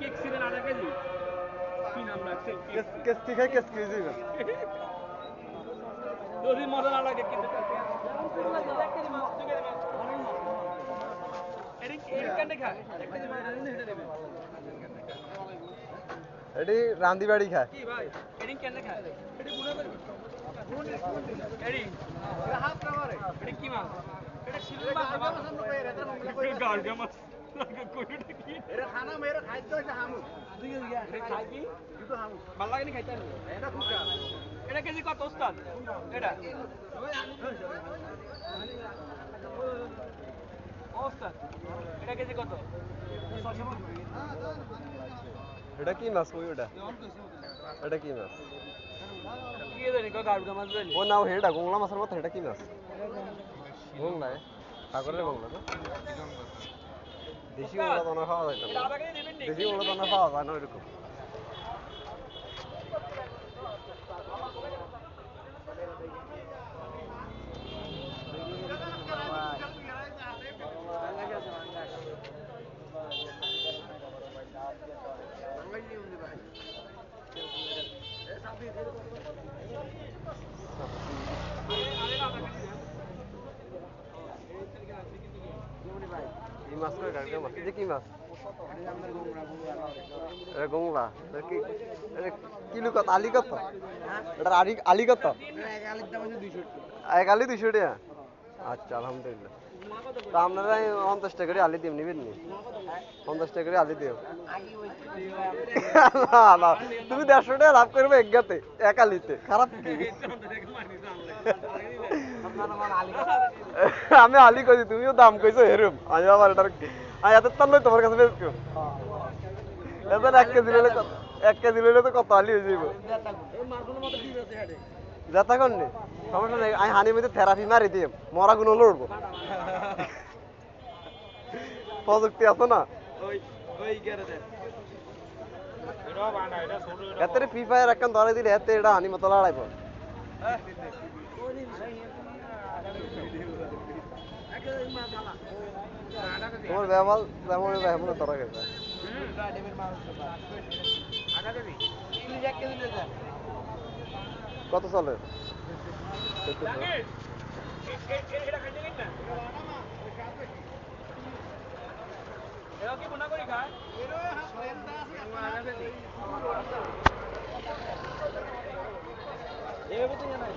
cake ছিলেন আধা KG কি নাম রাখছে কেসকি খাই কেসকি দিবেন যদি মজা না লাগে কিন্তু এটি রান্দি বাড়ি খায় কি ভাই এডিং কেন খায় এডি গুনা করবি এডি এটা হাফ কাভারে এডি কি মাছ এটা শিলুর মাছ মাছ আমরা কই রেতা মঙ্গলা কই গাড়গা মাছ লাগে কোইটা কি এরা খানা মেরে খাইতে হইছে হামু দুই কেজি এটা খাই কি দুটো হামু ভাল লাগে নি খাইতে এটা খুব কাজ এটা কেজি কত ওস্তাদ এটা ওস্তাদ এটা কেজি কত এটা কি মাছ ওই ওটা এটা কি মাছ কি জানি কো গাড়গা মাছ জানি ও নাও হেডা গোংলা মাছের মতো এটা কি মাছ গোংলা সাগরের গোংলা না দেশি গোংলা তো না খাওয়া যায় না দেশি গোংলা তো না খাওয়া যায় না এরকম কি মাছ করে গাড়গা মাছ এটা কি মাছ এটা গোংলা এটা কি এটা কিলো কত আলি কত এটা আলি কত এক আলি 200 টাকা আচ্ছা আলহামদুলিল্লাহ তো আপনারা 50 টাকা করে আলি দিম নিবেন নি 50 টাকা করে আলি দিও না তুমি 150 টাকা লাভ করবে একগাতে এক আলিতে খারাপ কি আমি আলি কইছি তুমিও দাম কইছো এরকম আমি আবার এটার আমি এত তার লই তোমার কাছে বেচছো এবার 1 কেজি লইলে কত 1 কেজি লইলে তো কত আলি হয়ে যাইব যাতা করনি সমস্যা নাই আমি হানি মধ্যে থেরাপি মারি দিই মরা গুলো লড়বো প্রযুক্তি আছে না এতে ফ্রি ফায়ার একখান ধরে দিলে এতে এটা হানি মতো লড়াইব তোমার ব্যবহার যেমন এমন ধরা গেছে কত চলে এরা কি গুনা করি খায় এভাবে তো জানাই